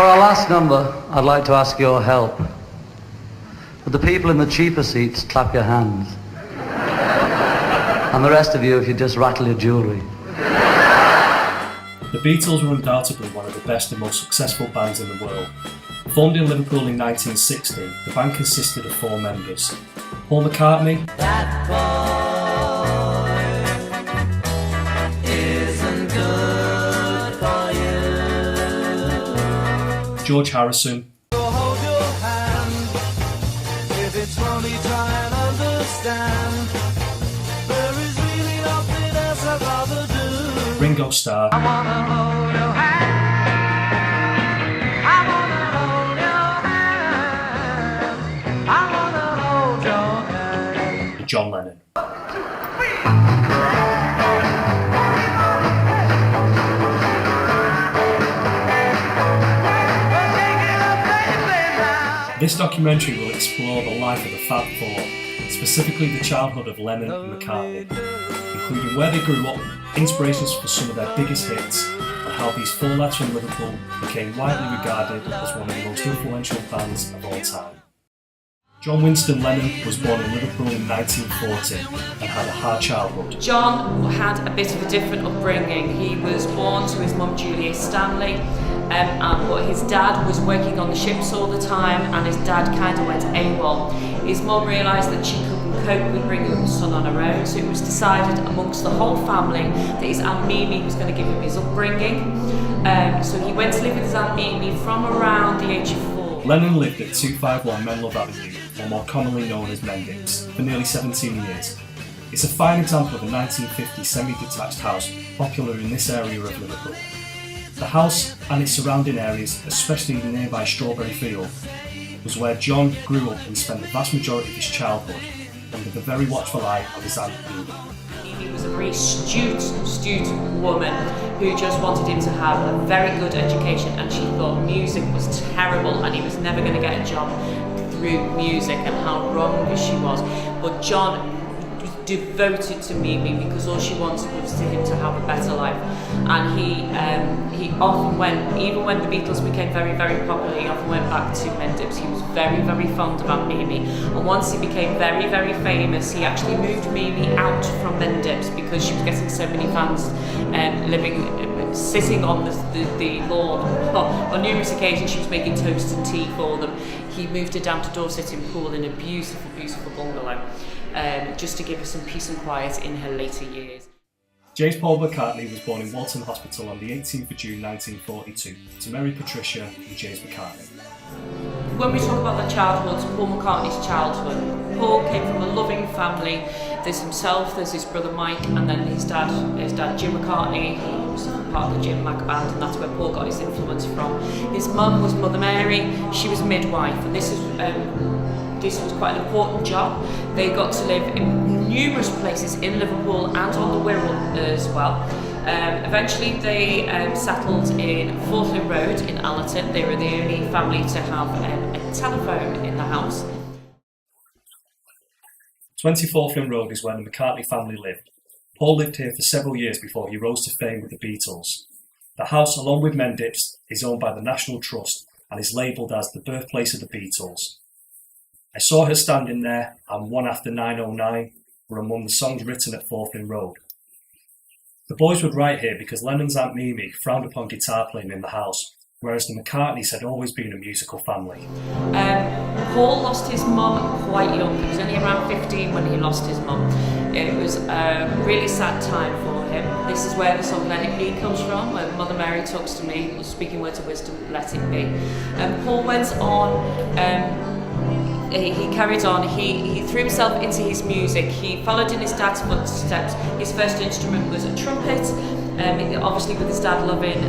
For our last number, I'd like to ask your help. Would the people in the cheaper seats clap your hands? And the rest of you, if you just rattle your jewellery. The Beatles were undoubtedly one of the best and most successful bands in the world. Formed in Liverpool in 1960, the band consisted of 4 members. Paul McCartney, that boy isn't good for you. George Harrison, Hold your hand. If it's wrong, you try and understand. There is really nothing else I'd rather do. Ringo Starr, I wanna hold your hand. I wanna hold your hand. I wanna hold your hand. and John Lennon. This documentary will explore the life of the Fab Four, specifically the childhood of Lennon and McCartney, including where they grew up, inspirations for some of their biggest hits, and how these 4 lads from Liverpool became widely regarded as one of the most influential bands of all time. John Winston Lennon was born in Liverpool in 1940 and had a hard childhood. John had a bit of a different upbringing. He was born to his mum Julia Stanley, but his dad was working on the ships all the time, and his dad kind of went AWOL. His mum realised that she couldn't cope with bringing up a son on her own, so it was decided amongst the whole family that his Aunt Mimi was going to give him his upbringing. So he went to live with his Aunt Mimi from around the age of 4. Lennon lived at 251 Menlove Avenue, or more commonly known as Mendix, for nearly 17 years. It's a fine example of a 1950 semi-detached house popular in this area of Liverpool. The house and its surrounding areas, especially the nearby Strawberry Field, was where John grew up and spent the vast majority of his childhood under the very watchful eye of his Aunt Mimi. He was a very astute woman who just wanted him to have a very good education, and she thought music was terrible and he was never going to get a job through music, and how wrong she was. But John was devoted to Mimi because all she wanted was to him to have a better life. And he often went, even when the Beatles became very, very popular, he often went back to Mendips. He was very, very fond of Aunt Mimi. And once he became very, very famous, he actually moved Mimi out from Mendips because she was getting so many fans sitting on the lawn. On numerous occasions, she was making toast and tea for them. He moved her down to Dorset in Poole in a beautiful, beautiful bungalow, just to give her some peace and quiet in her later years. James Paul McCartney was born in Walton Hospital on the 18th of June 1942 to Mary Patricia and James McCartney. When we talk about the childhoods, Paul McCartney's childhood, Paul came from a loving family. There's himself, there's his brother Mike, and then his dad Jim McCartney. He was part of the Jim Mac band, and that's where Paul got his influence from. His mum was Mother Mary. She was a midwife, and this was quite an important job. They got to live in numerous places in Liverpool and on the Wirral as well. Eventually they settled in Forthlin Road in Allerton. They were the only family to have a telephone in the house. 20 Forthlin Road is where the McCartney family lived. Paul lived here for several years before he rose to fame with the Beatles. The house, along with Mendips, is owned by the National Trust and is labelled as the birthplace of the Beatles. I Saw Her Standing There and One After 909 were among the songs written at Forthlin Road. The boys would write here because Lennon's Aunt Mimi frowned upon guitar playing in the house, whereas the McCartneys had always been a musical family. Paul lost his mum quite young. He was only around 15 when he lost his mum. It was a really sad time for him. This is where the song Let It Be comes from, where Mother Mary talks to me, speaking words of wisdom, let it be. Paul went on, he carried on, he threw himself into his music. He followed in his dad's footsteps. His first instrument was a trumpet, obviously with his dad loving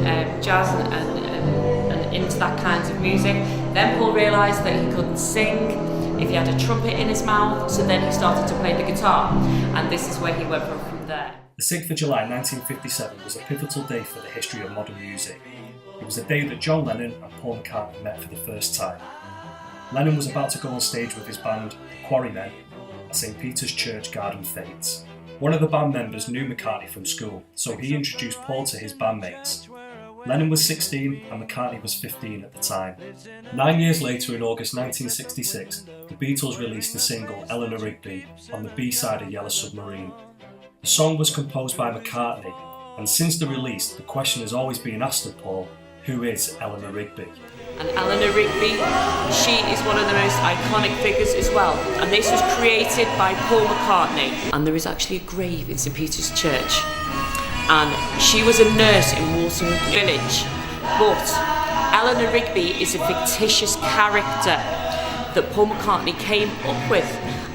jazz and into that kind of music. Then Paul realised that he couldn't sing if he had a trumpet in his mouth, so then he started to play the guitar, and this is where he went from there. The 6th of July 1957 was a pivotal day for the history of modern music. It was the day that John Lennon and Paul McCartney met for the first time. Lennon was about to go on stage with his band, the Quarrymen, at St Peter's Church Garden Fates. One of the band members knew McCartney from school, so he introduced Paul to his bandmates. Lennon was 16 and McCartney was 15 at the time. 9 years later, in August 1966, the Beatles released the single Eleanor Rigby on the B-side of Yellow Submarine. The song was composed by McCartney, and since the release, the question has always been asked of Paul, who is Eleanor Rigby? And Eleanor Rigby, she is one of the most iconic figures as well. And this was created by Paul McCartney. And there is actually a grave in St Peter's Church. And she was a nurse in Walton Village. But Eleanor Rigby is a fictitious character that Paul McCartney came up with.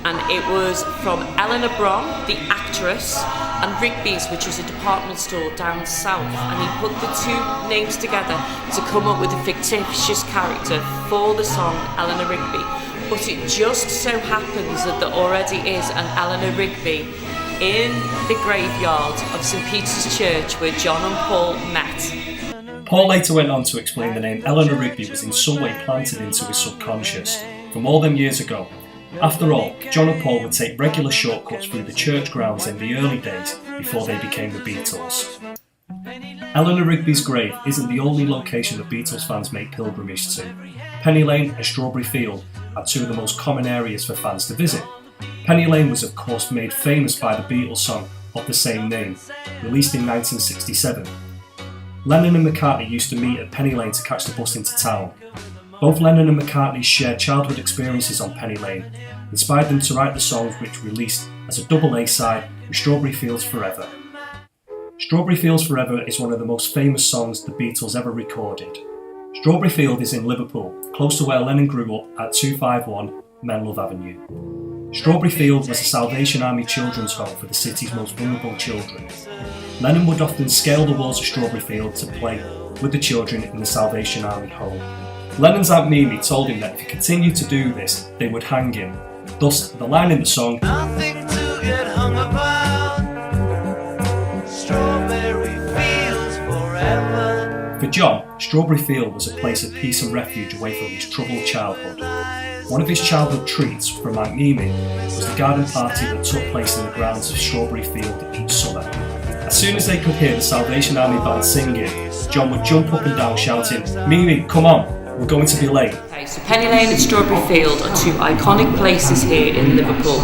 And it was from Eleanor Brom, the actress, and Rigby's, which was a department store down south, and he put the two names together to come up with a fictitious character for the song Eleanor Rigby. But it just so happens that there already is an Eleanor Rigby in the graveyard of St Peter's Church where John and Paul met. Paul later went on to explain the name Eleanor Rigby was in some way planted into his subconscious from all them years ago. After all, John and Paul would take regular shortcuts through the church grounds in the early days before they became the Beatles. Eleanor Rigby's grave isn't the only location that Beatles fans make pilgrimage to. Penny Lane and Strawberry Field are two of the most common areas for fans to visit. Penny Lane was of course made famous by the Beatles song of the same name, released in 1967. Lennon and McCartney used to meet at Penny Lane to catch the bus into town. Both Lennon and McCartney shared childhood experiences on Penny Lane, inspired them to write the songs which released as a double A-side with Strawberry Fields Forever. Strawberry Fields Forever is one of the most famous songs the Beatles ever recorded. Strawberry Field is in Liverpool, close to where Lennon grew up at 251 Menlove Avenue. Strawberry Field was a Salvation Army children's home for the city's most vulnerable children. Lennon would often scale the walls of Strawberry Field to play with the children in the Salvation Army home. Lennon's Aunt Mimi told him that if he continued to do this, they would hang him. Thus, the line in the song, Nothing to get hung about. Strawberry fields forever. For John, Strawberry Field was a place of peace and refuge away from his troubled childhood. One of his childhood treats from Aunt Mimi was the garden party that took place in the grounds of Strawberry Field each summer. As soon as they could hear the Salvation Army band singing, John would jump up and down shouting, "Mimi, come on, we're going to be late." Okay, so Penny Lane and Strawberry Field are two iconic places here in Liverpool.